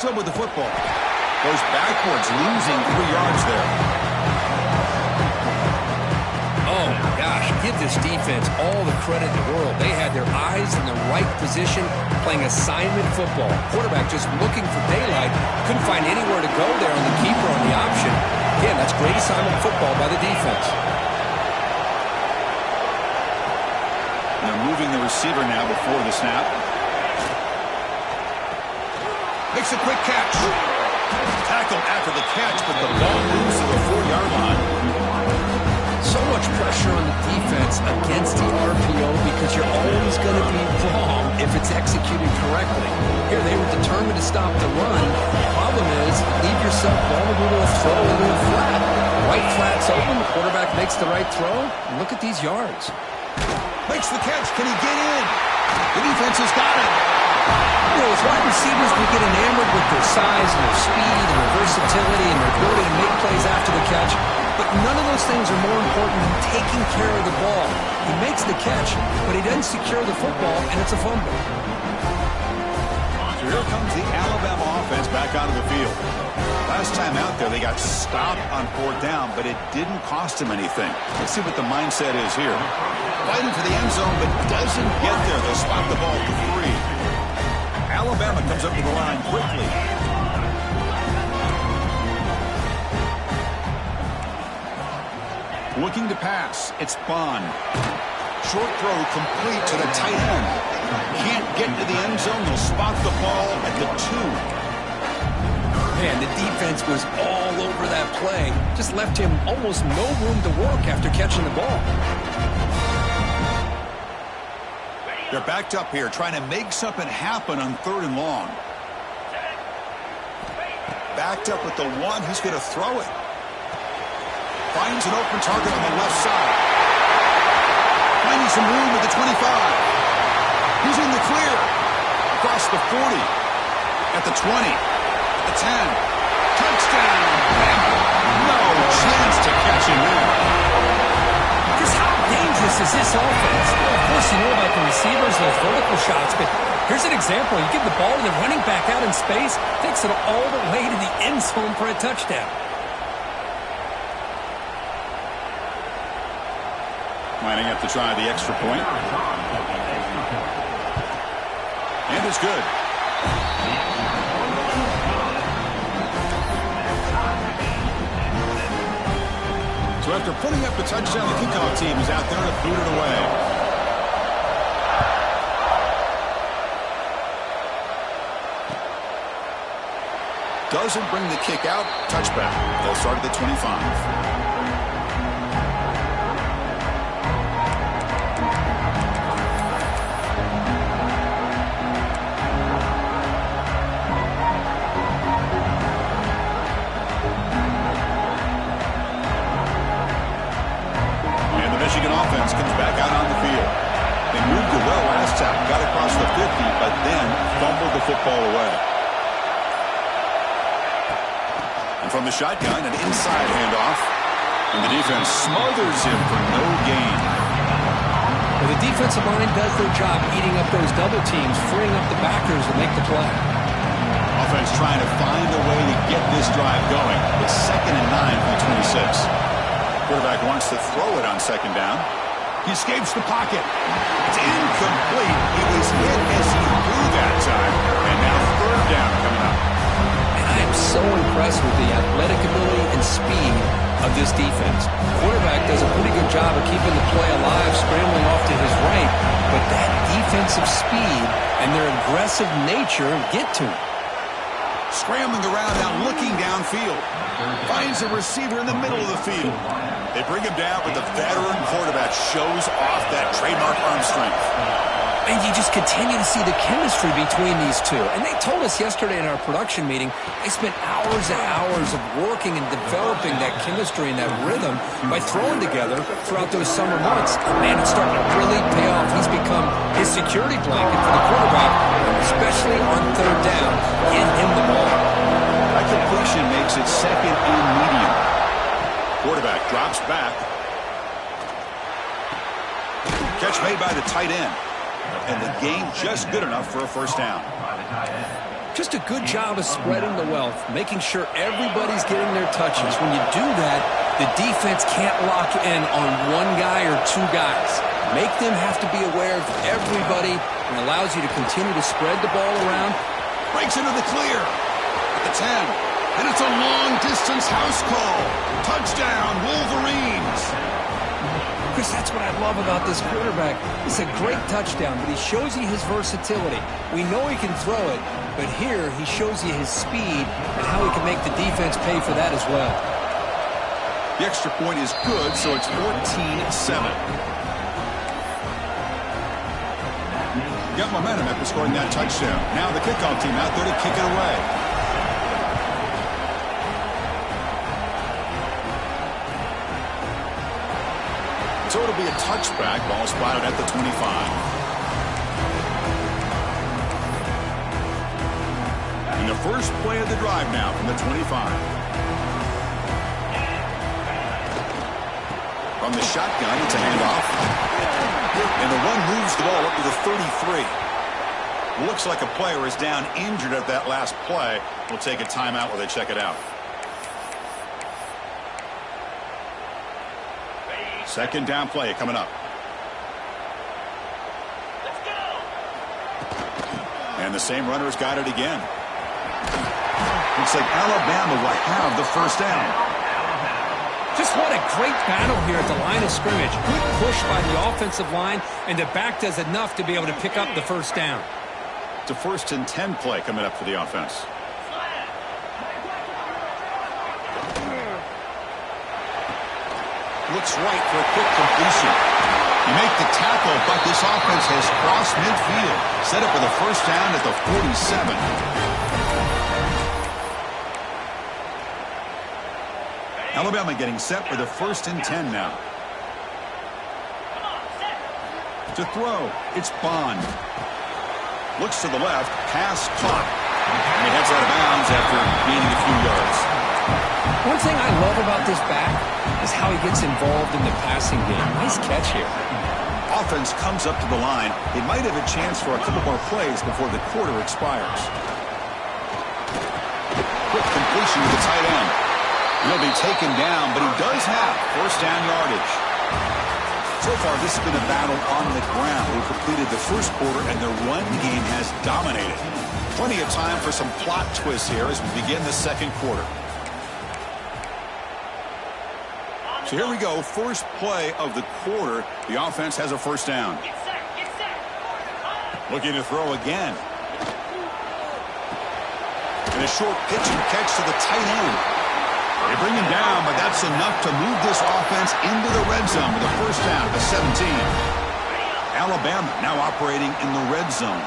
Up with the football. Goes backwards, losing 3 yards there. Oh, my gosh. Give this defense all the credit in the world. They had their eyes in the right position, playing assignment football. Quarterback just looking for daylight. Couldn't find anywhere to go there on the keeper on the option. Again, that's great assignment football by the defense. They're moving the receiver now before the snap. Makes a quick catch. Tackled after the catch, but the ball moves to the 4-yard line. So much pressure on the defense against the RPO because you're always going to be wrong if it's executed correctly. Here, they were determined to stop the run. The problem is, leave yourself vulnerable to a throw into a flat. Right flat's open, the quarterback makes the right throw. And look at these yards. Makes the catch. Can he get in? The defense has got it. You know, as wide receivers, we get enamored with their size and their speed and their versatility and their ability to make plays after the catch. But none of those things are more important than taking care of the ball. He makes the catch, but he doesn't secure the football, and it's a fumble. So here comes the Alabama offense back onto the field. Last time out there, they got stopped on 4th down, but it didn't cost them anything. Let's see what the mindset is here. Fighting for the end zone, but doesn't get there. They'll spot the ball for 3. Alabama comes up to the line quickly. Looking to pass. It's Bond. Short throw complete to the tight end. Can't get to the end zone. They'll spot the ball at the 2. Man, the defense was all over that play. Just left him almost no room to work after catching the ball. They're backed up here, trying to make something happen on 3rd and long. Backed up with the 1. He's going to throw it. Finds an open target on the left side. Finding some room at the 25. He's in the clear. Across the 40. At the 20. At the 10. Touchdown. No chance to catch him there. Because how dangerous is this offense? Well, of course, you know about the receivers and those vertical shots, but here's an example. You give the ball to the running back out in space, takes it all the way to the end zone for a touchdown. Lining up to try the extra point. And it's good. So after putting up a touchdown, the kickoff team is out there to boot it away. Doesn't bring the kick out. Touchback. They'll start at the 25. Offense comes back out on the field. They moved it well last time, got across the 50, but then fumbled the football away. And from the shotgun, an inside handoff. And the defense smothers him for no gain. Well, the defensive line does their job eating up those double teams, freeing up the backers to make the play. Offense trying to find a way to get this drive going. It's 2nd and 9 from the 26. Quarterback wants to throw it on 2nd down. He escapes the pocket. It's incomplete. He was hit as he threw that time. And now 3rd down coming up. And I am so impressed with the athletic ability and speed of this defense. Quarterback does a pretty good job of keeping the play alive, scrambling off to his right. But that defensive speed and their aggressive nature get to him. Scrambling around now, looking downfield. Finds a receiver in the middle of the field. They bring him down, but the veteran quarterback shows off that trademark arm strength. And you just continue to see the chemistry between these two. And they told us yesterday in our production meeting, they spent hours and hours of working and developing that chemistry and that rhythm by throwing together throughout those summer months. Man, it's starting to really pay off. He's become his security blanket for the quarterback, especially on 3rd down. Get him the ball. That completion makes it 2nd and medium. Quarterback drops back. Catch made by the tight end. And the gain just good enough for a 1st down. Just a good job of spreading the wealth, making sure everybody's getting their touches. When you do that, the defense can't lock in on one guy or two guys. Make them have to be aware of everybody and allows you to continue to spread the ball around. Breaks into the clear at the 10. And it's a long-distance house call. Touchdown, Wolverines. Chris, that's what I love about this quarterback. It's a great touchdown, but he shows you his versatility. We know he can throw it, but here he shows you his speed and how he can make the defense pay for that as well. The extra point is good, so it's 14-7. Got momentum after scoring that touchdown. Now the kickoff team out there to kick it away. So it'll be a touchback. Ball spotted at the 25. And the first play of the drive now from the 25. From the shotgun, it's a handoff. And the run moves the ball up to the 33. Looks like a player is down injured at that last play. We'll take a timeout while they check it out. Second down play coming up. Let's go. And the same runner's got it again. Looks like Alabama will have the first down. Just what a great battle here at the line of scrimmage. Good push by the offensive line, and the back does enough to be able to pick up the first down. It's a 1st and 10 play coming up for the offense. Looks right for a quick completion. You make the tackle, but this offense has crossed midfield. Set up for the first down at the 47. Alabama getting set for the 1st and 10 now. To throw, it's Bond. Looks to the left, pass caught. And he heads out of bounds after gaining a few yards. One thing I love about this back is how he gets involved in the passing game. Nice catch here. Offense comes up to the line. They might have a chance for a couple more plays before the quarter expires. Quick completion to the tight end. He'll be taken down, but he does have first down yardage. So far, this has been a battle on the ground. We've completed the first quarter, and the run game has dominated. Plenty of time for some plot twists here as we begin the second quarter. So here we go, first play of the quarter. The offense has a first down. Get set. Get set. Looking to throw again. And a short pitch and catch to the tight end. They bring him down, but that's enough to move this offense into the red zone with a first down at the 17. Alabama now operating in the red zone.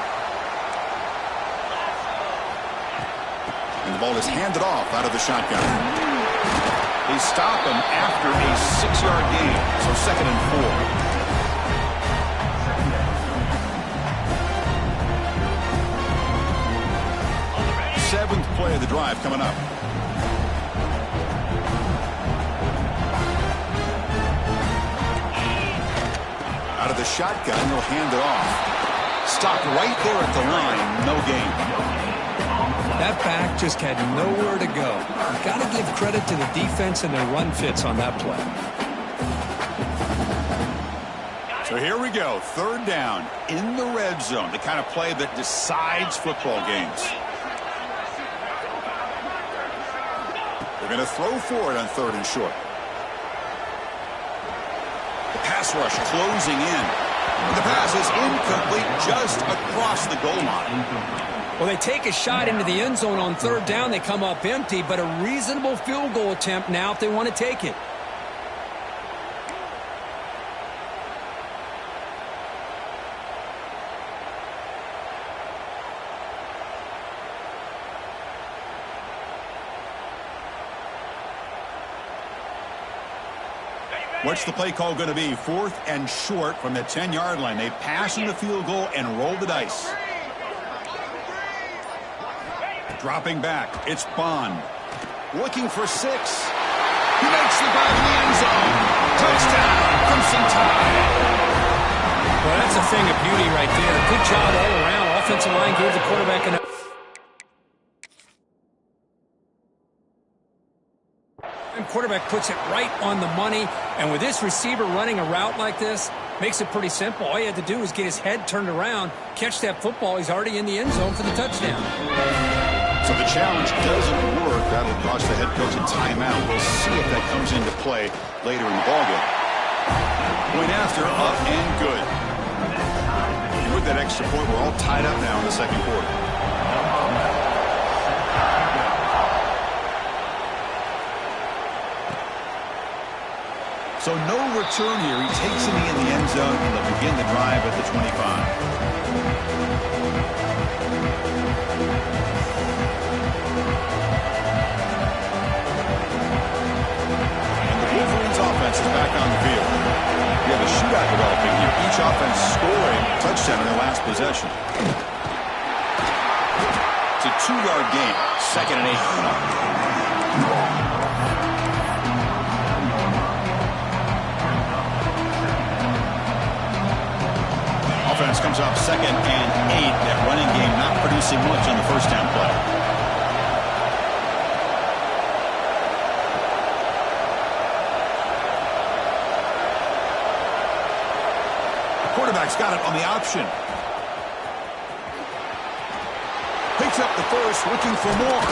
And the ball is handed off out of the shotgun. They stop him after a 6-yard gain, so 2nd and 4. 7th play of the drive coming up. Out of the shotgun, he'll hand it off. Stopped right there at the line, no gain. That back just had nowhere to go. You've got to give credit to the defense and their run fits on that play. So here we go, 3rd down in the red zone, the kind of play that decides football games. They're going to throw for it on 3rd and short. The pass rush closing in. The pass is incomplete just across the goal line. Well, they take a shot into the end zone on 3rd down. They come up empty, but a reasonable field goal attempt now if they want to take it. What's the play call going to be? 4th and short from the 10-yard line. They pass in the field goal and roll the dice. Dropping back, it's Bond. Looking for 6. He makes the grab in the end zone. Touchdown, Crimson Tide. Well, that's a thing of beauty right there. Good job all around. Offensive line gave the quarterback enough. And quarterback puts it right on the money. And with this receiver running a route like this, makes it pretty simple. All you had to do is get his head turned around, catch that football. He's already in the end zone for the touchdown. So the challenge doesn't work. That'll cost the head coach a timeout. We'll see if that comes into play later in the ballgame. Point after, up and good. And with that extra point, we're all tied up now in the second quarter. So no return here. He takes it in the end zone, and they'll begin the drive at the 25. And the Wolverines offense is back on the field. We have a shootout developing here. Each offense scoring a touchdown in their last possession. It's a 2-yard gain. 2nd and 8. Offense comes up 2nd and 8. That running game not producing much on the first down play. The quarterback's got it on the option. Picks up the first, looking for more.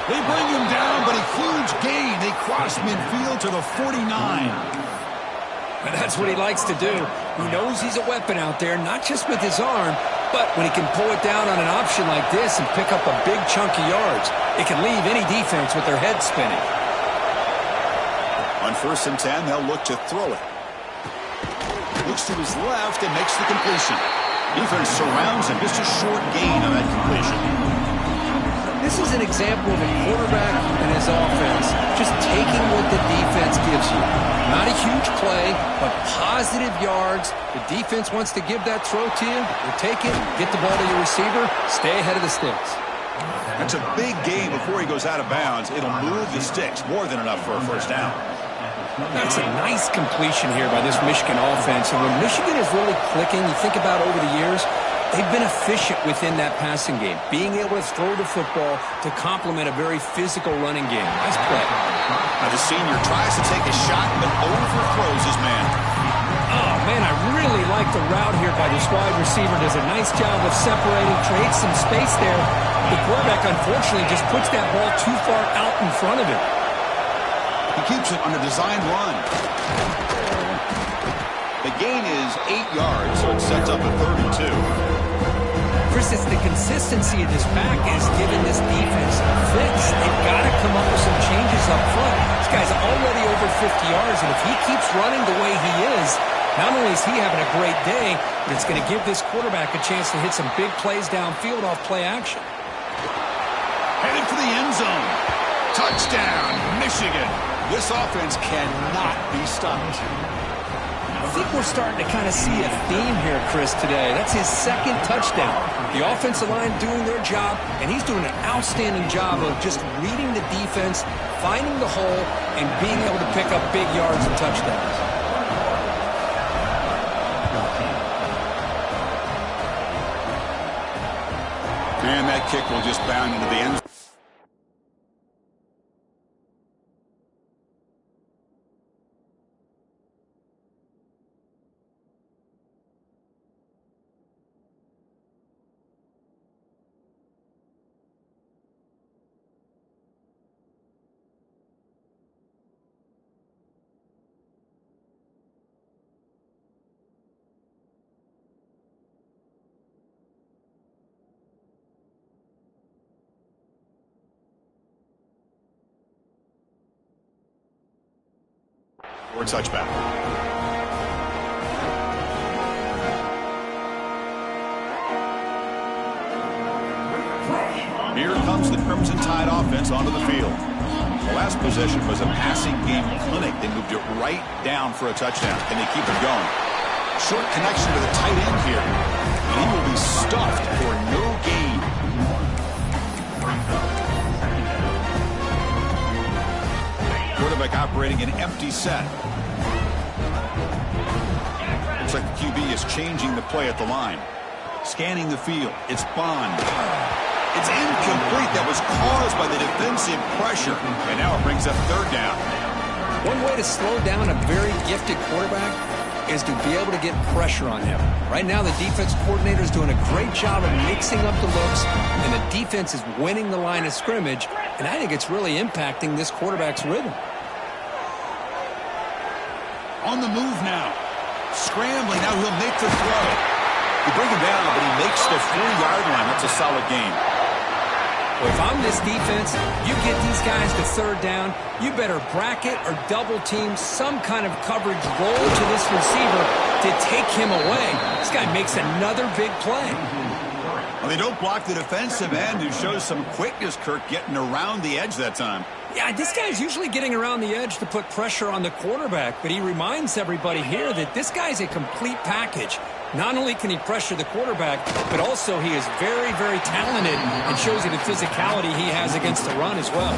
They bring him down, but a huge gain. They cross midfield to the 49. And that's what he likes to do. He knows he's a weapon out there, not just with his arm, but when he can pull it down on an option like this and pick up a big chunk of yards, it can leave any defense with their head spinning. On 1st and 10, they'll look to throw it. Looks to his left and makes the completion. Defense surrounds him. Just a short gain on that completion. This is an example of a quarterback and his offense just taking what the defense gives you. Not a huge play, but positive yards. The defense wants to give that throw to you. You take it, get the ball to your receiver, stay ahead of the sticks. That's a big gain before he goes out of bounds. It'll move the sticks. More than enough for a first down. That's a nice completion here by this Michigan offense. And when Michigan is really clicking, you think about over the years, they've been efficient within that passing game, being able to throw the football to complement a very physical running game. Nice play. Now the senior tries to take a shot, but overthrows his man. Oh, man, I really like the route here by this wide receiver. Does a nice job of separating, creates some space there. The quarterback, unfortunately, just puts that ball too far out in front of him. He keeps it on a design run. The gain is 8 yards, so it sets up a 32. Chris, it's the consistency of this back is giving this defense fits. They've got to come up with some changes up front. This guy's already over 50 yards, and if he keeps running the way he is, not only is he having a great day, but it's going to give this quarterback a chance to hit some big plays downfield off play action. Headed for the end zone. Touchdown, Michigan. This offense cannot be stopped. I think we're starting to kind of see a theme here, Chris, today. That's his 2nd touchdown. The offensive line doing their job, and he's doing an outstanding job of just reading the defense, finding the hole, and being able to pick up big yards and touchdowns. And that kick will just bound into the end zone. Or touchback. Here comes the Crimson Tide offense onto the field. The last possession was a passing game clinic. They moved it right down for a touchdown. Can they keep it going? Short connection to the tight end here. And he will be stuffed for no gain. Quarterback operating an empty set. Looks like the QB is changing the play at the line. Scanning the field. It's Bond. It's incomplete. That was caused by the defensive pressure. And now it brings up third down. One way to slow down a very gifted quarterback is to be able to get pressure on him. Right now, the defense coordinator is doing a great job of mixing up the looks, and the defense is winning the line of scrimmage, and I think it's really impacting this quarterback's rhythm. On the move now. Scrambling. Now he'll make the throw. You bring him down, but he makes the 4-yard line. That's a solid gain. Well, if I'm this defense, you get these guys to third down, you better bracket or double team some kind of coverage roll to this receiver to take him away. This guy makes another big play. Well, they don't block the defensive end, who shows some quickness, Kirk, getting around the edge that time. Yeah, this guy's usually getting around the edge to put pressure on the quarterback, but he reminds everybody here that this guy's a complete package. Not only can he pressure the quarterback, but also he is very, very talented and shows you the physicality he has against the run as well.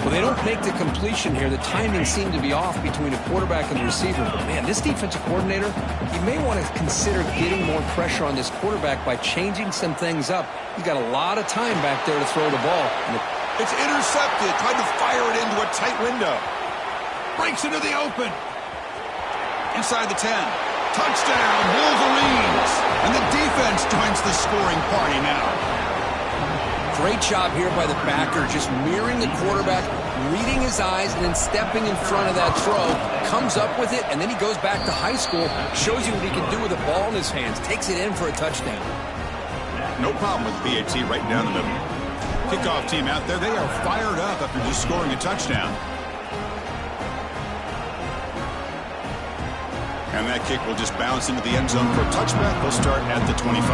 Well, they don't make the completion here. The timing seemed to be off between the quarterback and the receiver. But, man, this defensive coordinator, he may want to consider getting more pressure on this quarterback by changing some things up. He's got a lot of time back there to throw the ball. It's intercepted. Tried to fire it into a tight window. Breaks into the open. Inside the 10. Touchdown, Wolverines. And the defense joins the scoring party now. Great job here by the backer, just mirroring the quarterback, reading his eyes, and then stepping in front of that throw. Comes up with it, and then he goes back to high school, shows you what he can do with the ball in his hands, takes it in for a touchdown. No problem with PAT right down the middle. Kickoff team out there, they are fired up after just scoring a touchdown. And that kick will just bounce into the end zone for a touchback. They'll start at the 25.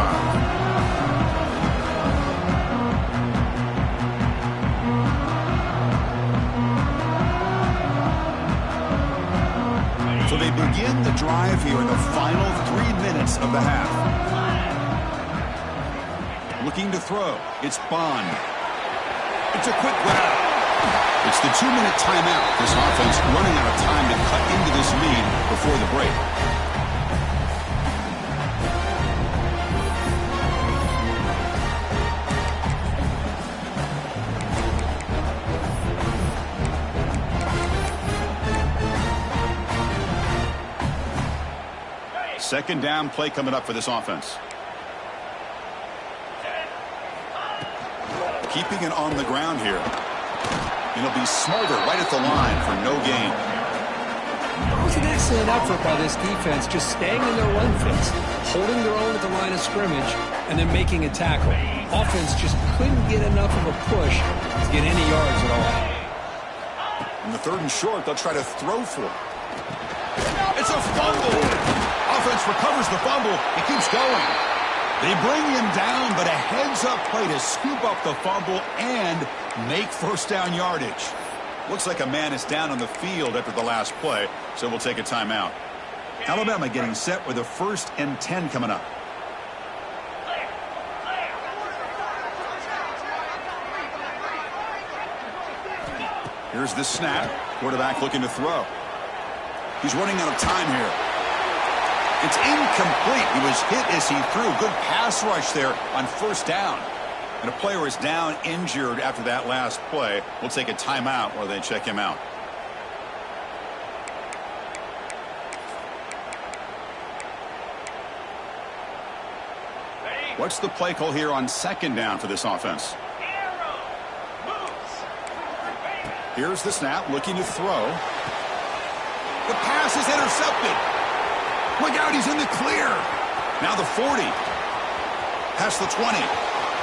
So they begin the drive here in the final 3 minutes of the half. Looking to throw. It's Bond. It's a quick grab. It's the 2-minute timeout. This offense running out of time to cut into this lead before the break. Second down play coming up for this offense. Keeping it on the ground here. It'll be Smarter right at the line for no gain. It was an excellent effort by this defense, just staying in their run fits, holding their own at the line of scrimmage, and then making a tackle. Offense just couldn't get enough of a push to get any yards at all. On the 3rd and short, they'll try to throw for it. It's a fumble. Offense recovers the fumble. It keeps going. They bring him down, but a heads-up play to scoop up the fumble and make first down yardage. Looks like a man is down on the field after the last play, so we'll take a timeout. Alabama getting set with a 1st and 10 coming up. Here's the snap. Quarterback looking to throw. He's running out of time here. It's incomplete. He was hit as he threw. Good pass rush there on 1st down. And a player is down injured after that last play. We'll take a timeout while they check him out. What's the play call here on 2nd down for this offense? Here's the snap, looking to throw. The pass is intercepted. Look out, he's in the clear. Now the 40. Past the 20.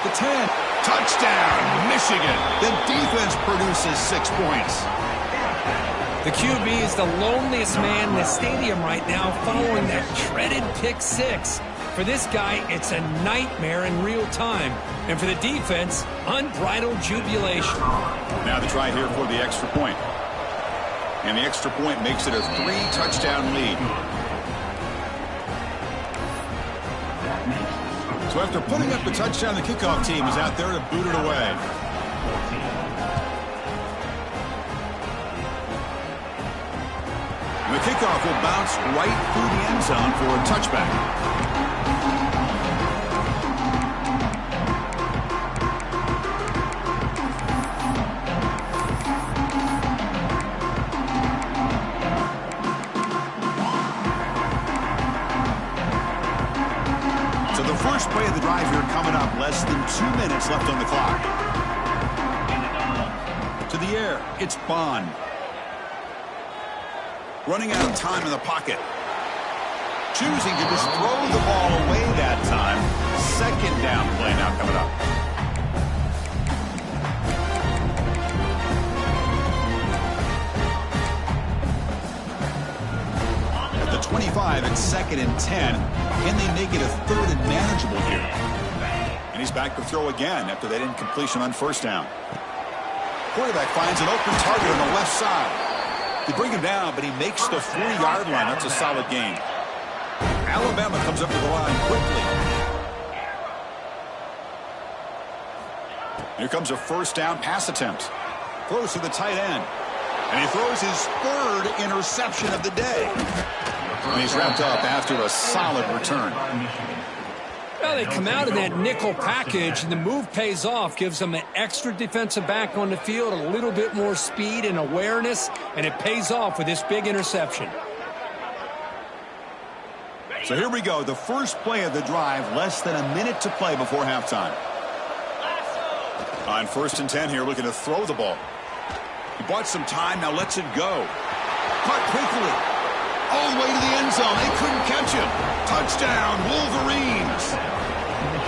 The 10. Touchdown, Michigan. The defense produces 6 points. The QB is the loneliest man in the stadium right now following that dreaded pick 6. For this guy, it's a nightmare in real time. And for the defense, unbridled jubilation. Now the try here for the extra point. And the extra point makes it a 3-touchdown lead. So after putting up the touchdown, the kickoff team is out there to boot it away. And the kickoff will bounce right through the end zone for a touchback. the drive here coming up. Less than 2 minutes left on the clock. To the air, it's Bond. Running out of time in the pocket. Choosing to just throw the ball away that time. Second down play now coming up. At the 25, it's 2nd and 10. Can they make it a 3rd and manageable here? And he's back to throw again after that incompletion on 1st down. Quarterback finds an open target on the left side. They bring him down, but he makes the 40-yard line. That's a solid gain. Alabama comes up to the line quickly. Here comes a 1st down pass attempt. Throws to the tight end. And he throws his 3rd interception of the day. And he's wrapped up after a solid return. Well, they come out in that nickel package, and the move pays off, gives them an extra defensive back on the field, a little bit more speed and awareness, and it pays off with this big interception. So here we go, the first play of the drive, less than a minute to play before halftime. On 1st and 10 here, looking to throw the ball. He bought some time, now lets it go. Caught quickly. All the way to the end zone. They couldn't catch him. Touchdown, Wolverines.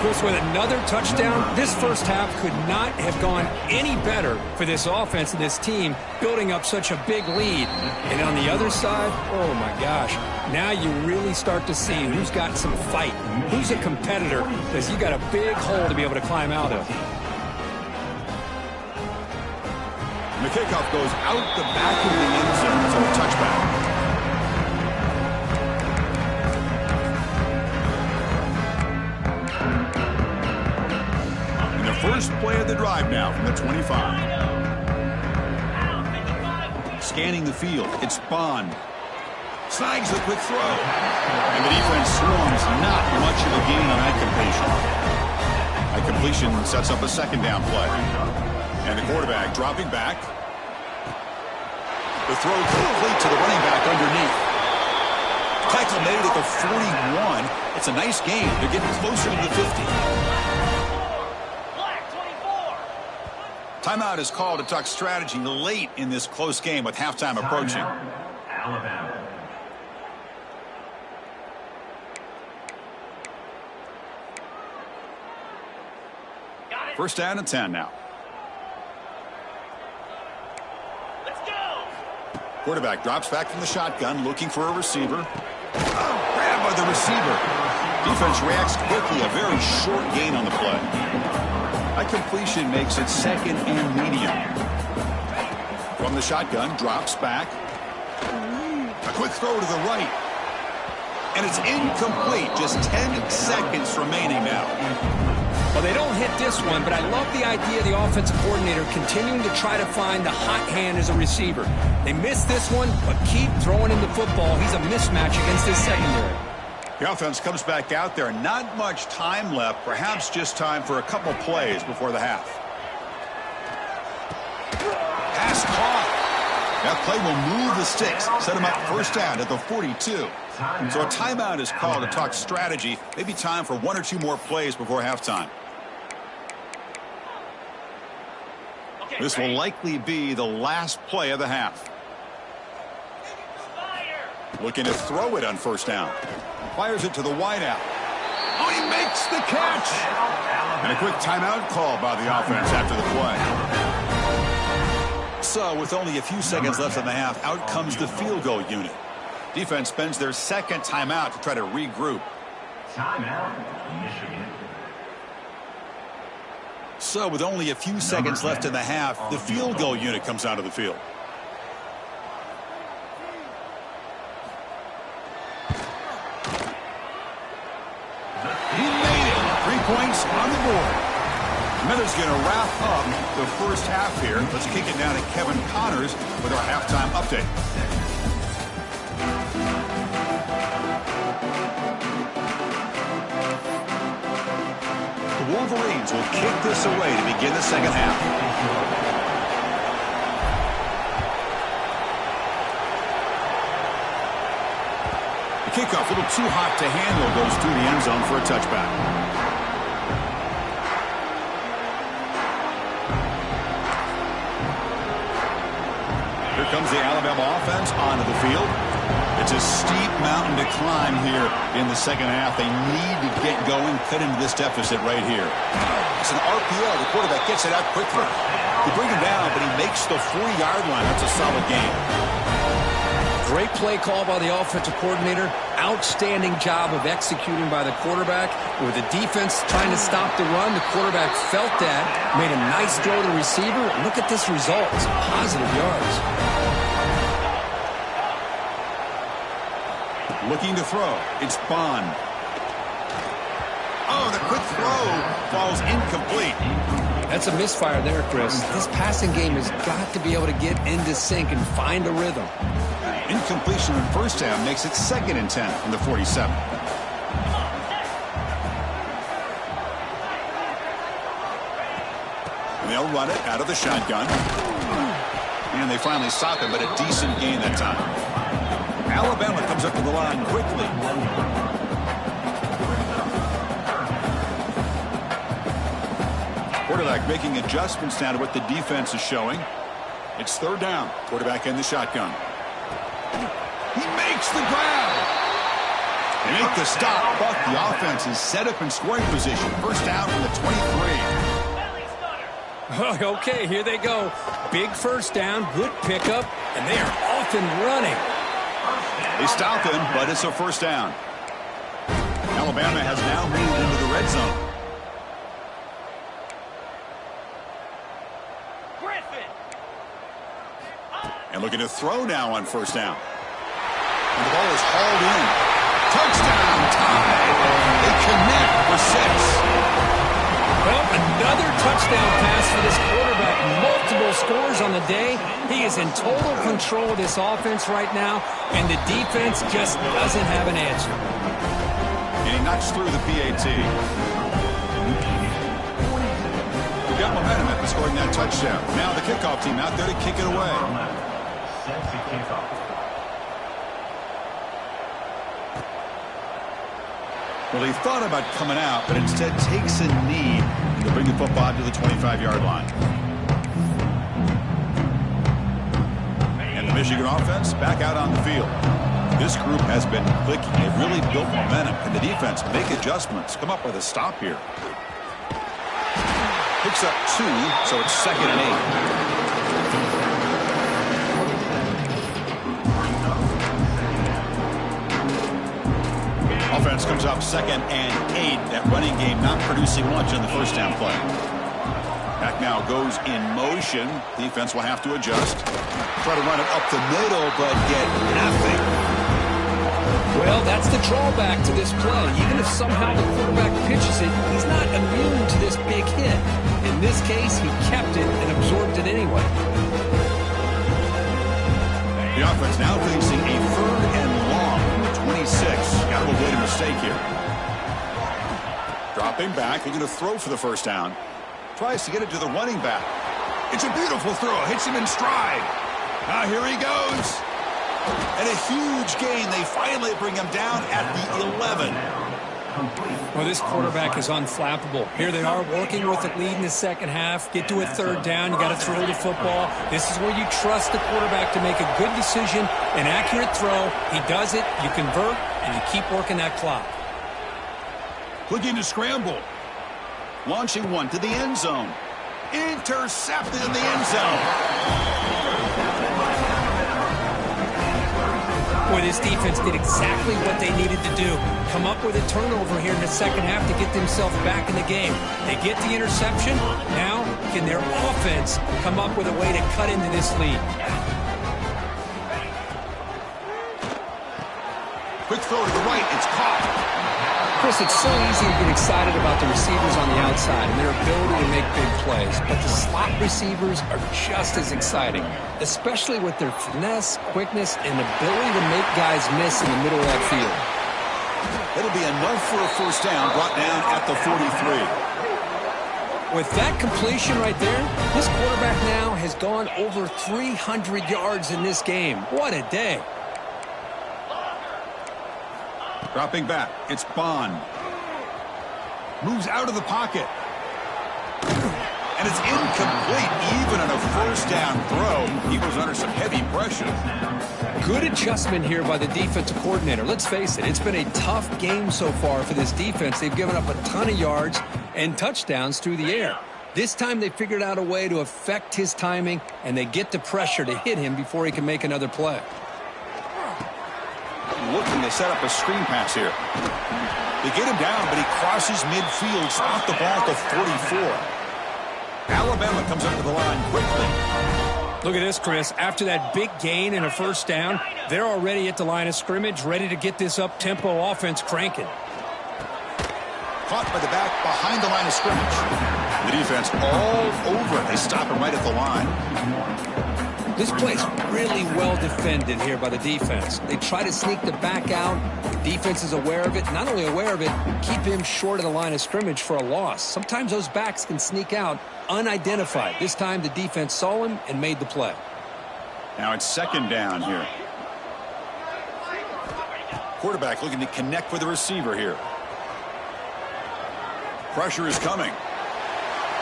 Chris, with another touchdown, this first half could not have gone any better for this offense and this team, building up such a big lead. And on the other side, oh my gosh, now you really start to see who's got some fight, who's a competitor, because you got a big hole to be able to climb out of. And the kickoff goes out the back of the end zone for a touchback. First play of the drive now from the 25. Scanning the field, it's Bond. Snags the quick throw. And the defense swarms, not much of a gain on that completion. That completion sets up a 2nd down play. And the quarterback dropping back. The throw complete to the running back underneath. Tackle made at the 41. It's a nice gain. They're getting closer to the 50. Timeout is called to talk strategy late in this close game with halftime approaching. Alabama. First down and 10 now. Let's go. Quarterback drops back from the shotgun, looking for a receiver. Grabbed by the receiver. Defense reacts quickly, a very short gain on the play. That completion makes it 2nd and medium. From the shotgun, drops back. A quick throw to the right. And it's incomplete. Just 10 seconds remaining now. Well, they don't hit this one, but I love the idea of the offensive coordinator continuing to try to find the hot hand as a receiver. They missed this one, but keep throwing him the football. He's a mismatch against his secondary. The offense comes back out there. Not much time left. Perhaps just time for a couple plays before the half. Pass caught. That play will move the sticks. Set him up 1st down at the 42. So a timeout is called to talk strategy. Maybe time for 1 or 2 more plays before halftime. This will likely be the last play of the half. Looking to throw it on 1st down. Fires it to the wideout. Oh, he makes the catch! And a quick timeout call by the offense after the play. So, with only a few seconds left in the half, out comes the field goal unit. Defense spends their 2nd timeout to try to regroup. Timeout, Michigan. So, with only a few seconds left in the half, the field goal unit comes out of the field. He made it. 3 points on the board. Miller's going to wrap up the first half here. Let's kick it down to Kevin Connors with our halftime update. The Wolverines will kick this away to begin the 2nd half. Kickoff, a little too hot to handle, goes through the end zone for a touchback. comes the Alabama offense onto the field. It's a steep mountain to climb here in the second half. They need to get going, cut into this deficit right here. It's an RPO. The quarterback gets it out quickly. They bring him down, but he makes the 40-yard line. That's a solid game. Great play call by the offensive coordinator. Outstanding job of executing by the quarterback. With the defense trying to stop the run, the quarterback felt that, made a nice throw to the receiver. Look at this result. It's positive yards. Looking to throw. It's Bond. Oh, the quick throw falls incomplete. That's a misfire there, Chris. This passing game has got to be able to get into sync and find a rhythm. Incompletion in first down makes it 2nd and 10 from the 47. And they'll run it out of the shotgun. And they finally stop him, but a decent gain that time. Alabama comes up to the line quickly. Quarterback making adjustments now to what the defense is showing. It's 3rd down. Quarterback in the shotgun. He makes the grab. They make the stop, but the offense is set up in scoring position. First down from the 23. Okay, here they go. Big first down, good pickup, and they are off and running. They stop him, but it's a first down. Alabama has now moved into the red zone. And looking to throw now on first down. And the ball is hauled in. Touchdown, tie. They connect for 6. Well, another touchdown pass for this quarterback. Multiple scores on the day. He is in total control of this offense right now, and the defense just doesn't have an answer. And he knocks through the PAT. We've got momentum after scoring that touchdown. Now the kickoff team out there to kick it away. Set to kick off. Well, he thought about coming out, but instead takes a knee to bring the football to the 25-yard line. And the Michigan offense back out on the field. This group has been clicking. They've really built momentum. And the defense make adjustments. Come up with a stop here. Picks up 2, so it's 2nd and 8. Offense comes up 2nd and 8. That running game not producing much on the first down play. Back now goes in motion. Defense will have to adjust. Try to run it up the middle, but get nothing. Well, that's the drawback to this play. Even if somehow the quarterback pitches it, he's not immune to this big hit. In this case, he kept it and absorbed it anyway. The offense now facing a 3rd and long. 26. Got to avoid a mistake here. Dropping back. Looking to throw for the first down. Tries to get it to the running back. It's a beautiful throw. Hits him in stride. Now here he goes. And a huge gain. They finally bring him down at the 11. Well, this quarterback is unflappable. Here they are working with a lead in the second half. Get to a 3rd down. You got to throw the football. This is where you trust the quarterback to make a good decision, an accurate throw. He does it. You convert, and you keep working that clock. Looking to scramble. Launching one to the end zone. Intercepted in the end zone. Boy, this defense did exactly what they needed to do. Come up with a turnover here in the second half to get themselves back in the game. They get the interception. Now, can their offense come up with a way to cut into this lead? Quick throw to the right. It's caught. Chris, it's so easy to get excited about the receivers on the outside and their ability to make big plays, but the slot receivers are just as exciting, especially with their finesse, quickness, and ability to make guys miss in the middle of that field. It'll be enough for a first down, brought down at the 43. With that completion right there, this quarterback now has gone over 300 yards in this game. What a day. Dropping back, it's Bond. Moves out of the pocket. And it's incomplete, even on a first down throw. He was under some heavy pressure. Good adjustment here by the defensive coordinator. Let's face it, it's been a tough game so far for this defense. They've given up a ton of yards and touchdowns through the air. This time they figured out a way to affect his timing, and they get the pressure to hit him before he can make another play. Looking to set up a screen pass here. They get him down, but he crosses midfield, spot the ball to 44. Alabama comes up to the line quickly. Look at this, Chris. After that big gain and a first down, they're already at the line of scrimmage, ready to get this up-tempo offense cranking. Caught by the back behind the line of scrimmage. The defense all over it. They stop him right at the line. This play's really well defended here by the defense. They try to sneak the back out. The defense is aware of it. Not only aware of it, keep him short of the line of scrimmage for a loss. Sometimes those backs can sneak out unidentified. This time the defense saw him and made the play. Now it's second down here. Quarterback looking to connect with the receiver here. Pressure is coming.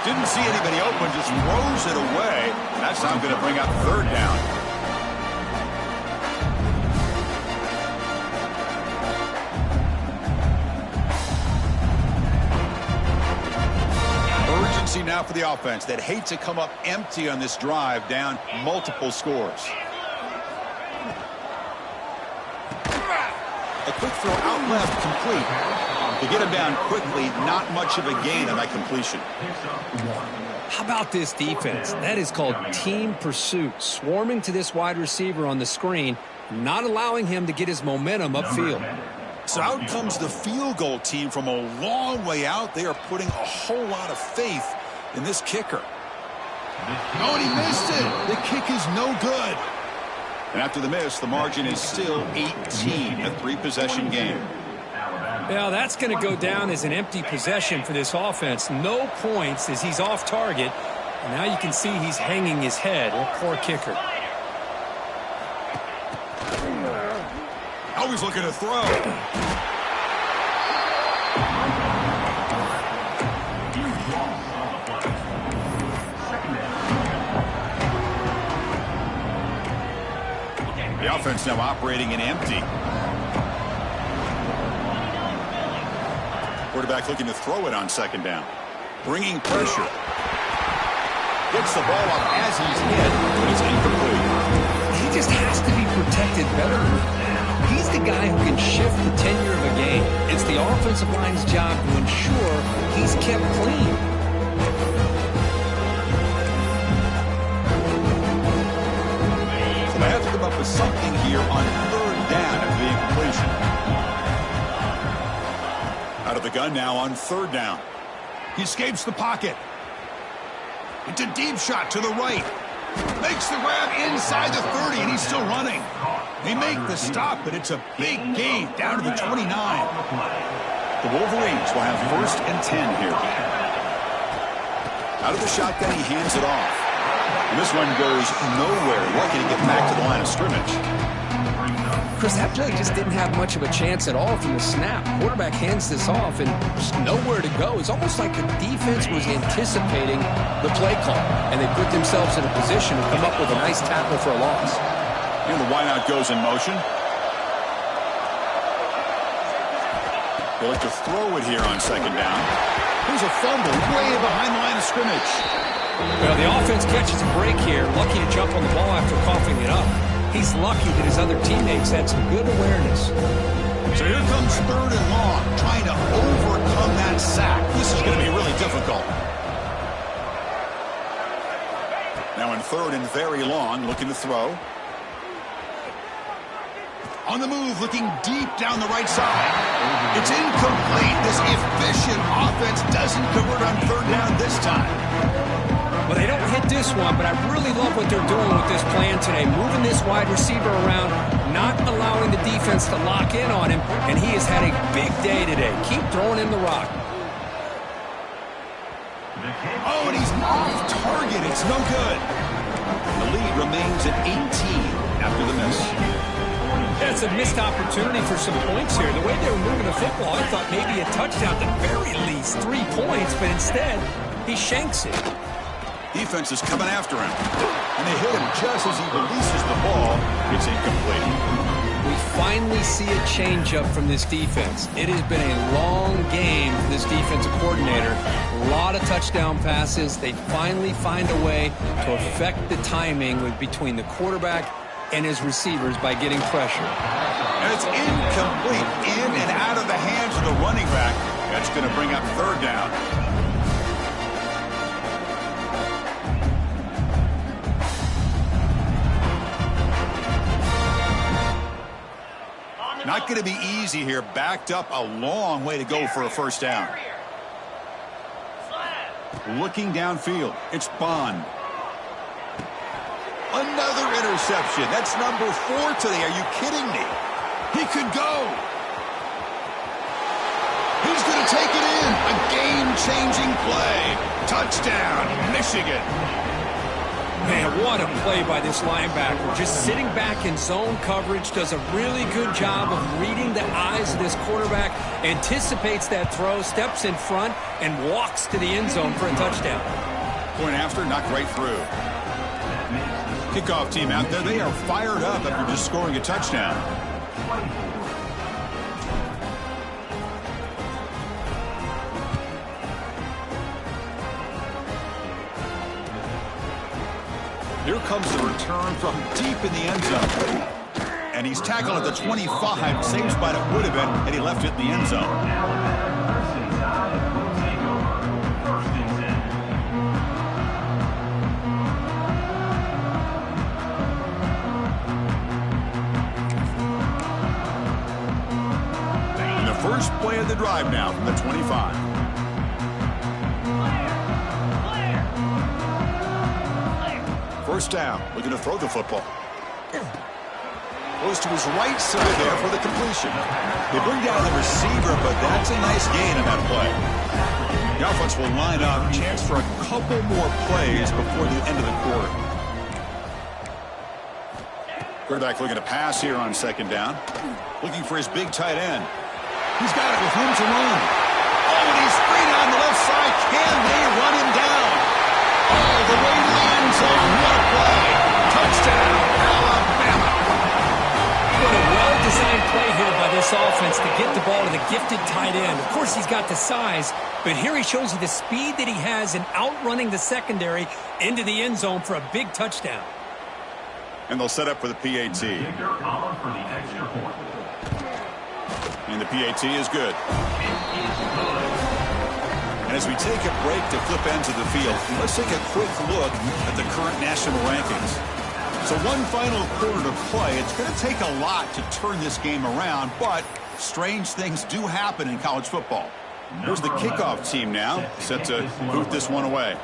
Didn't see anybody open, just throws it away. That's now going to bring up third down. Urgency now for the offense that hate to come up empty on this drive, down multiple scores. A quick throw out left, complete. To get him down quickly, not much of a gain on that completion. How about this defense? That is called team pursuit. Swarming to this wide receiver on the screen, not allowing him to get his momentum upfield. So out comes the field goal team from a long way out. They are putting a whole lot of faith in this kicker. Oh, and he missed it. The kick is no good. And after the miss, the margin is still 18, a three-possession game. Yeah, that's going to go down as an empty possession for this offense. No points as he's off target. And now you can see he's hanging his head. Poor kicker. Always looking to throw. The offense now operating in empty. Quarterback looking to throw it on second down. Bringing pressure. Gets the ball up as he's hit, but it's incomplete. He just has to be protected better. He's the guy who can shift the tenure of a game. It's the offensive line's job to ensure he's kept clean. So they have to come up with something here on third down after the incompletion. Out of the gun now on third down. He escapes the pocket. It's a deep shot to the right. Makes the grab inside the 30, and he's still running. They make the stop, but it's a big gain down to the 29. The Wolverines will have first and 10 here. Out of the shotgun, he hands it off. And this one goes nowhere. Lucky to get back to the line of scrimmage. Chris, that play just didn't have much of a chance at all from the snap. Quarterback hands this off and just nowhere to go. It's almost like the defense was anticipating the play call, and they put themselves in a position to come up with a nice tackle for a loss. And the wideout goes in motion. They look to throw it here on second down. Here's a fumble way behind the line of scrimmage. Well, the offense catches a break here, lucky to jump on the ball after coughing it up. He's lucky that his other teammates had some good awareness. So here comes third and long, trying to overcome that sack. This is going to be really difficult. Now in third and very long, looking to throw. On the move, looking deep down the right side. It's incomplete. This efficient offense doesn't convert on third down this time. Well, they don't hit this one, but I really love what they're doing with this plan today. Moving this wide receiver around, not allowing the defense to lock in on him, and he has had a big day today. Keep throwing him the rock. Oh, and he's off target. It's no good. The lead remains at 18 after the miss. That's a missed opportunity for some points here. The way they were moving the football, I thought maybe a touchdown, at the very least 3 points, but instead, he shanks it. Defense is coming after him. And they hit him just as he releases the ball. It's incomplete. We finally see a change-up from this defense. It has been a long game for this defensive coordinator. A lot of touchdown passes. They finally find a way to affect the timing between the quarterback and his receivers by getting pressure. And it's incomplete. In and out of the hands of the running back. That's going to bring up third down. Not going to be easy here. Backed up a long way to go for a first down. Looking downfield. It's Bond. Another interception. That's number 4 today. Are you kidding me? He could go. He's going to take it in. A game-changing play. Touchdown, Michigan. Man, what a play by this linebacker. Just sitting back in zone coverage, does a really good job of reading the eyes of this quarterback, anticipates that throw, steps in front, and walks to the end zone for a touchdown. Point after, knocked right through. Kickoff team out there, they are fired up after just scoring a touchdown. Here comes the return from deep in the end zone. And he's tackled at the 25. Same spot it would have been had he left it in the end zone. And the first play of the drive now from the 25. First down, looking to throw the football. Goes to his right side there for the completion. They bring down the receiver, but that's a nice gain in that play. The offense will line up. Chance for a couple more plays before the end of the quarter. Quarterback looking to pass here on second down. Looking for his big tight end. He's got it with room to run. Oh, and he's free on the left side. Can they run him down? All the way to the end zone. What a play. Touchdown, Alabama. What a well-designed play here by this offense to get the ball to the gifted tight end. Of course, he's got the size, but here he shows you the speed that he has in outrunning the secondary into the end zone for a big touchdown. And they'll set up for the PAT. And the PAT is good. And as we take a break to flip ends of the field, let's take a quick look at the current national rankings. So one final quarter to play. It's going to take a lot to turn this game around, but strange things do happen in college football. Here's the kickoff team now, set to boot this one away.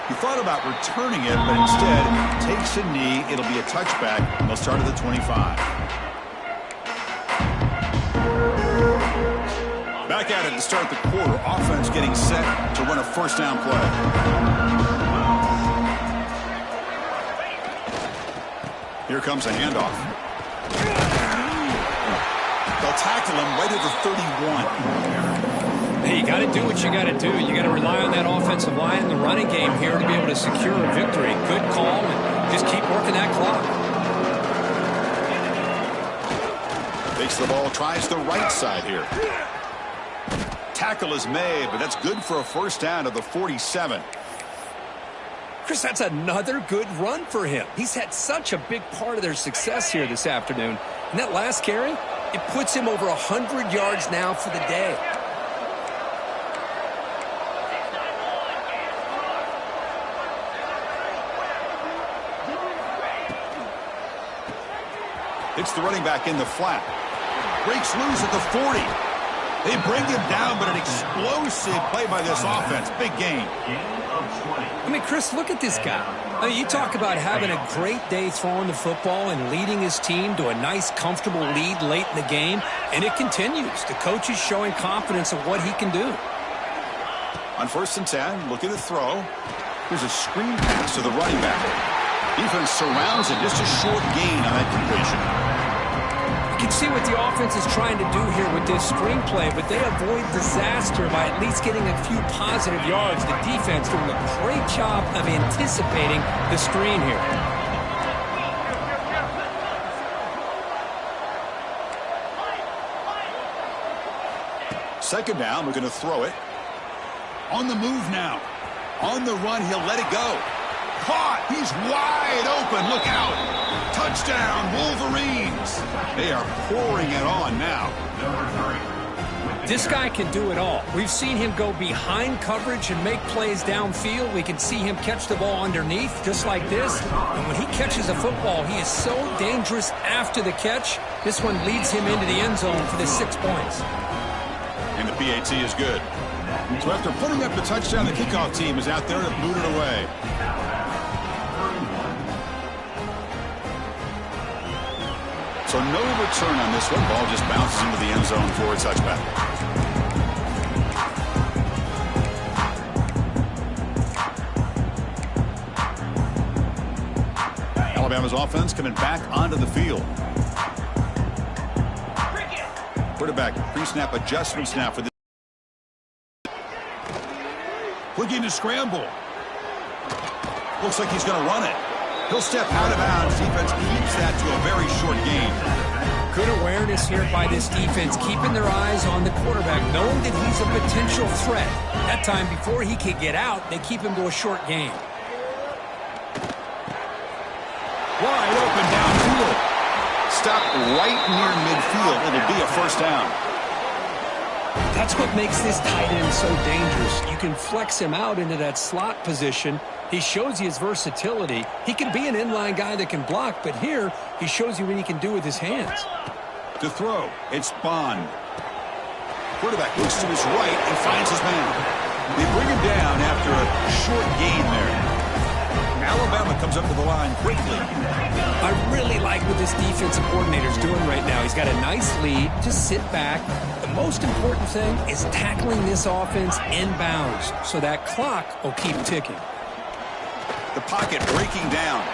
He thought about returning it, but instead takes a knee. It'll be a touchback, and they'll start at the 25. Back at it to start the quarter. Offense getting set to run a first down play. Here comes a handoff. They'll tackle him right at the 31. Hey, you got to do what you got to do. You got to rely on that offensive line and the running game here to be able to secure a victory. Good call, and just keep working that clock. Takes the ball, tries the right side here. Tackle is made, but that's good for a first down to the 47. Chris, that's another good run for him. He's had such a big part of their success here this afternoon. And that last carry, it puts him over 100 yards now for the day. It's the running back in the flat. Breaks loose at the 40. They bring him down, but an explosive play by this offense. Big gain. I mean, Chris, look at this guy. I mean, you talk about having a great day throwing the football and leading his team to a nice, comfortable lead late in the game, and it continues. The coach is showing confidence of what he can do. On 1st and 10, looking to throw. Here's a screen pass to the running back. Defense surrounds him. Just a short gain on that completion. You can see what the offense is trying to do here with this screenplay, but they avoid disaster by at least getting a few positive yards. The defense doing a great job of anticipating the screen here. Second down, we're going to throw it. On the move now. On the run, he'll let it go. Caught! He's wide open. Look out! Touchdown, Wolverines! They are pouring it on now. This guy can do it all. We've seen him go behind coverage and make plays downfield. We can see him catch the ball underneath, just like this. And when he catches a football, he is so dangerous after the catch. This one leads him into the end zone for the 6 points. And the PAT is good. So after putting up the touchdown, the kickoff team is out there to boot it away. So no return on this one. Ball just bounces into the end zone for a touchback. Alabama's offense coming back onto the field. Quarterback pre-snap adjustments now for this. Looking to scramble. Looks like he's going to run it. He'll step out of bounds. Defense keeps that to a very short gain. Good awareness here by this defense, keeping their eyes on the quarterback, knowing that he's a potential threat. That time, before he could get out, they keep him to a short gain. Wide open downfield. Stop right near midfield. It'll be a first down. That's what makes this tight end so dangerous. You can flex him out into that slot position. He shows you his versatility. He can be an inline guy that can block, but here he shows you what he can do with his hands. To throw, it's Bond. Quarterback looks to his right and finds his man. They bring him down after a short gain there. Alabama comes up to the line quickly. I really like what this defensive coordinator is doing right now. He's got a nice lead. Just sit back. The most important thing is tackling this offense inbounds so that clock will keep ticking. The pocket breaking down.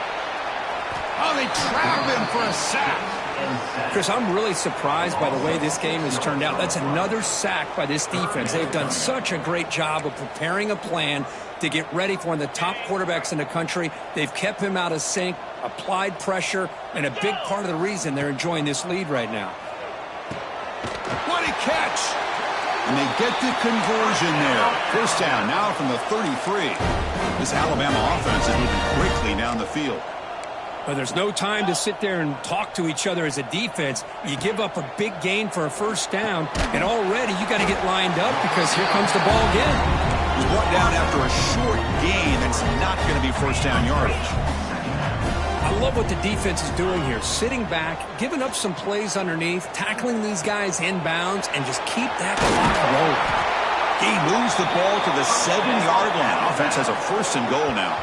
Oh, they trap him for a sack. Chris, I'm really surprised by the way this game has turned out. That's another sack by this defense. They've done such a great job of preparing a plan to get ready for one of the top quarterbacks in the country. They've kept him out of sync, applied pressure, and a big part of the reason they're enjoying this lead right now. What a catch! And they get the conversion there. First down now from the 33. This Alabama offense is moving quickly down the field. But there's no time to sit there and talk to each other as a defense. You give up a big gain for a first down, and already you got to get lined up because here comes the ball again. He's brought down after a short gain. That's not going to be first down yardage. I love what the defense is doing here. Sitting back, giving up some plays underneath, tackling these guys inbounds, and just keep that clock rolling. He moves the ball to the 7-yard line. Offense has a first and goal now.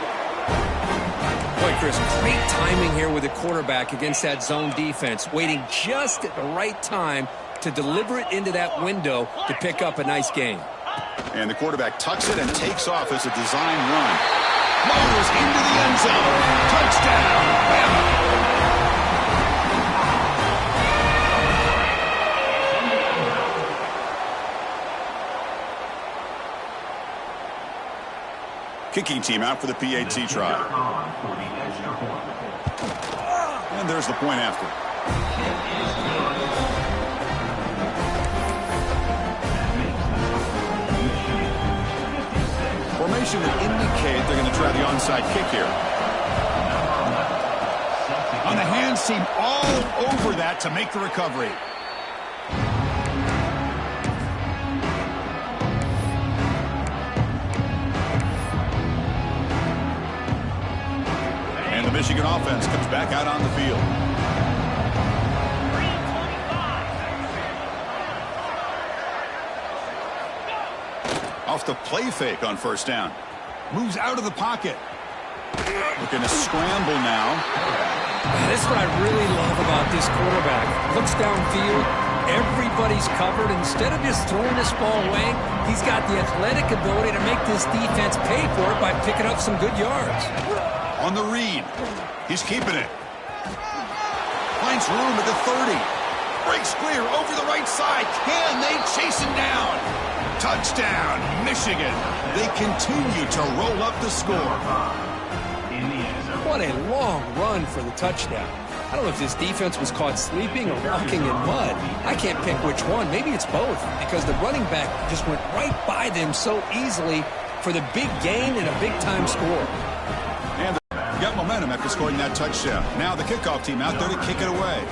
Boy, Chris, great timing here with the quarterback against that zone defense, waiting just at the right time to deliver it into that window to pick up a nice gain. And the quarterback tucks it and takes off as a design run. Motors into the end zone. Touchdown, Bama. Kicking team out for the PAT try. And there's the point after. Formation would indicate they're going to try the onside kick here. On the hands team all over that to make the recovery. And the Michigan offense comes back out on the field. Off the play fake on first down. Moves out of the pocket. Looking to scramble now. This is what I really love about this quarterback. Looks downfield. Everybody's covered. Instead of just throwing this ball away, he's got the athletic ability to make this defense pay for it by picking up some good yards. On the read. He's keeping it. Finds room at the 30. Breaks clear over the right side. Can they chase him down? Touchdown, Michigan. They continue to roll up the score. What a long run for the touchdown. I don't know if this defense was caught sleeping or walking in mud. I can't pick which one. Maybe it's both, because the running back just went right by them so easily for the big gain and a big-time score. And they got momentum after scoring that touchdown. Now the kickoff team out there to kick it away.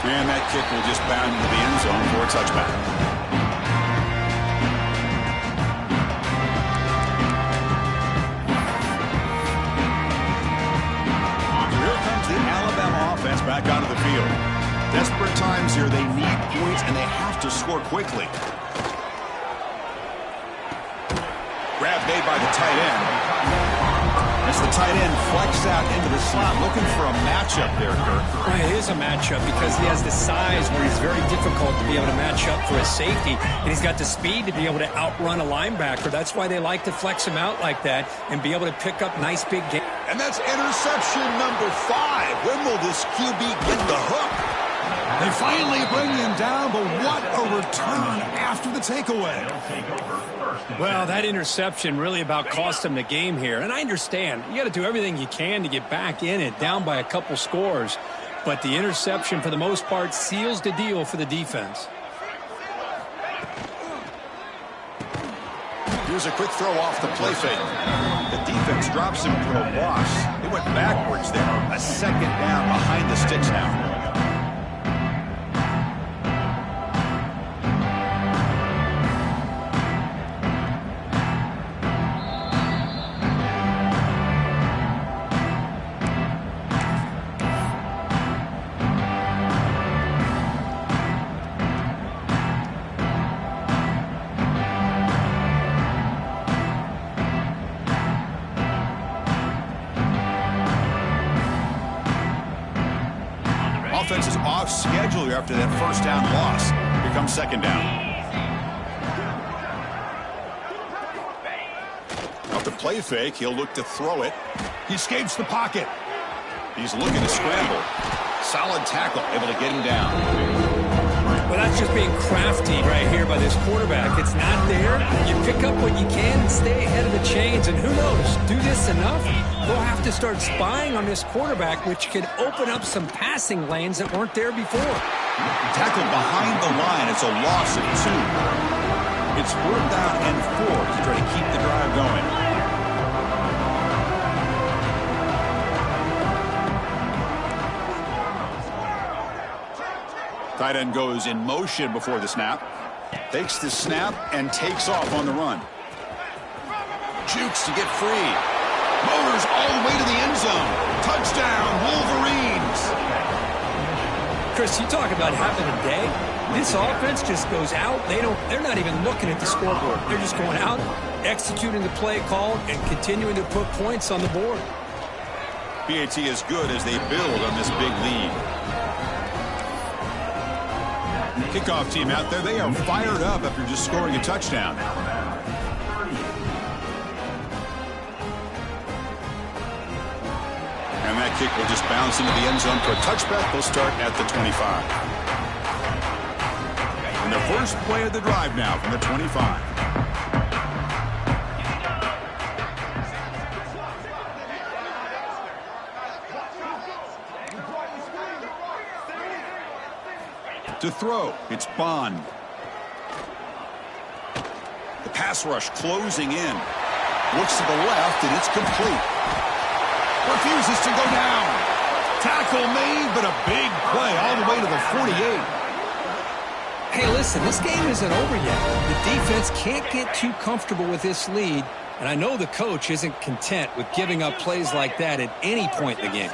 And that kick will just bound into the end zone for a touchback. Offense back onto the field. Desperate times here. They need points, and they have to score quickly. Grab made by the tight end. As the tight end flexes out into the slot, looking for a matchup there, Kirk. Well, it is a matchup because he has the size where he's very difficult to be able to match up for a safety, and he's got the speed to be able to outrun a linebacker. That's why they like to flex him out like that and be able to pick up nice big gains. And that's interception number 5. When will this QB get the hook? They finally bring him down, but what a return after the takeaway. Well, that interception really about cost him the game here. And I understand. You got to do everything you can to get back in it, down by a couple scores. But the interception, for the most part, seals the deal for the defense. Here's a quick throw off the play fake. The defense drops him for a loss. They went backwards there. A second down behind the sticks now. Offense is off schedule after that first down loss. Here comes second down. Off the play fake, he'll look to throw it. He escapes the pocket. He's looking to scramble. Solid tackle, able to get him down. Well, that's just being crafty right here by this quarterback. It's not there. You pick up what you can and stay ahead of the chains. And who knows, do this enough, they'll have to start spying on this quarterback, which could open up some passing lanes that weren't there before. Tackled behind the line. It's a loss of 2. It's 4th down and 4 to try to keep the drive going. Tight end goes in motion before the snap. Takes the snap and takes off on the run. Jukes to get free. Motors all the way to the end zone. Touchdown, Wolverines. Chris, you talk about having a day. This offense just goes out. They're not even looking at the scoreboard. They're just going out, executing the play call, and continuing to put points on the board. PAT is good as they build on this big lead. Kickoff team out there, they are fired up after just scoring a touchdown. And that kick will just bounce into the end zone for a touchback. They'll start at the 25. And the first play of the drive now from the 25. To throw, it's Bond. The pass rush closing in. Looks to the left, and it's complete. Refuses to go down. Tackle made, but a big play all the way to the 48. Hey, listen, this game isn't over yet. The defense can't get too comfortable with this lead, and I know the coach isn't content with giving up plays like that at any point in the game.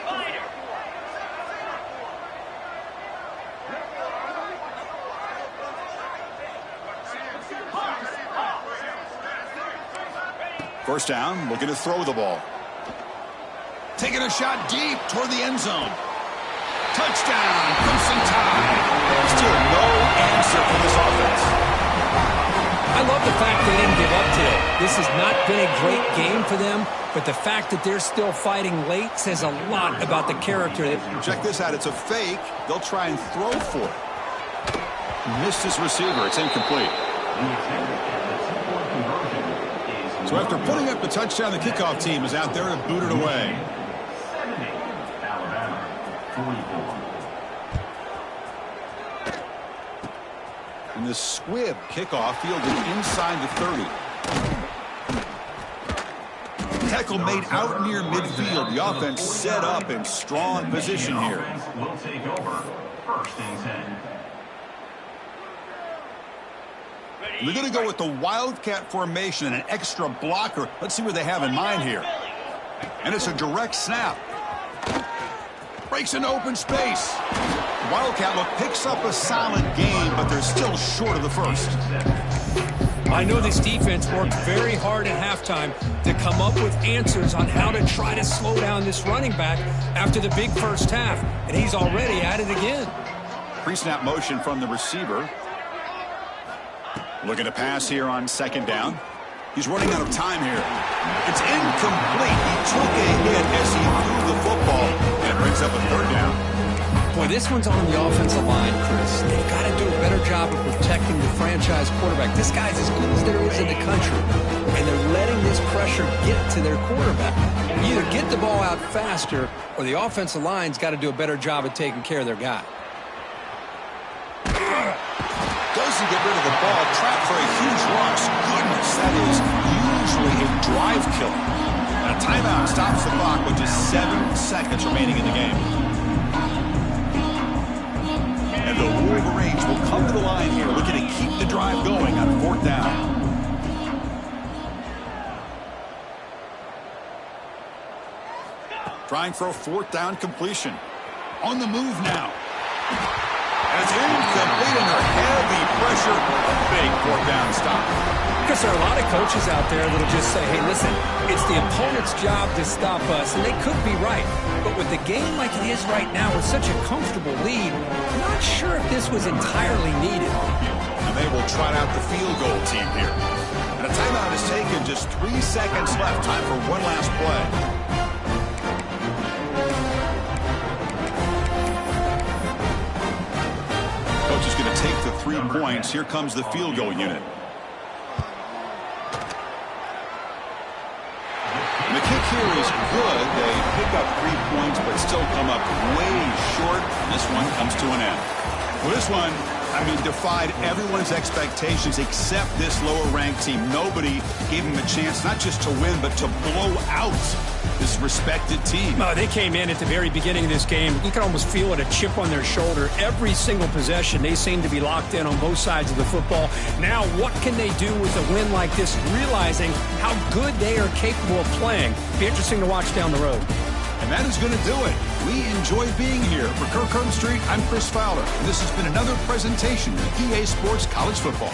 First down, looking to throw the ball. Taking a shot deep toward the end zone. Touchdown, Crimson Tide. Still no answer for this offense. I love the fact they didn't give up today. This has not been a great game for them, but the fact that they're still fighting late says a lot about the character. Check this out. It's a fake. They'll try and throw for it. Missed his receiver. It's incomplete. So after putting up the touchdown, the kickoff team is out there to boot it away. Alabama, 44. And the squib kickoff fielded inside the 30. Tackle made out near midfield. The offense set up in strong position here. Will take over. First and 10. They're going to go with the Wildcat formation and an extra blocker. Let's see what they have in mind here. And it's a direct snap. Breaks into open space. Wildcat look picks up a solid game, but they're still short of the first. I know this defense worked very hard at halftime to come up with answers on how to try to slow down this running back after the big first half, and he's already at it again. Pre-snap motion from the receiver. Looking to pass here on second down. He's running out of time here. It's incomplete. He took a hit as he threw the football, and it brings up a third down. Boy, this one's on the offensive line, Chris. They've got to do a better job of protecting the franchise quarterback. This guy's as good as there is in the country, and they're letting this pressure get to their quarterback. You either get the ball out faster, or the offensive line's got to do a better job of taking care of their guy. Doesn't get rid of the ball, trapped for a huge loss. Goodness, that is usually a drive killer. And a timeout stops the clock with just 7 seconds remaining in the game. And the Wolverines will come to the line here, looking to keep the drive going on fourth down. Trying for a fourth down completion. On the move now. And it's incomplete under heavy pressure. A big fourth down stop. Because there are a lot of coaches out there that'll just say, hey, listen, it's the opponent's job to stop us, and they could be right. But with the game like it is right now with such a comfortable lead, I'm not sure if this was entirely needed. And they will trot out the field goal team here. And a timeout is taken, just 3 seconds left. Time for one last play. Coach is going to take the 3 points. Here comes the field goal unit. And the kick here is good. They pick up 3 points, but still come up way short. This one comes to an end. Well, this one, defied everyone's expectations except this lower-ranked team. Nobody gave them a chance not just to win, but to blow out this respected team. They came in at the very beginning of this game. You can almost feel it, a chip on their shoulder. Every single possession, they seem to be locked in on both sides of the football. Now, what can they do with a win like this, realizing how good they are capable of playing? Be interesting to watch down the road. And that is going to do it. We enjoy being here. For Kirk Street, I'm Chris Fowler. And this has been another presentation of EA Sports College Football.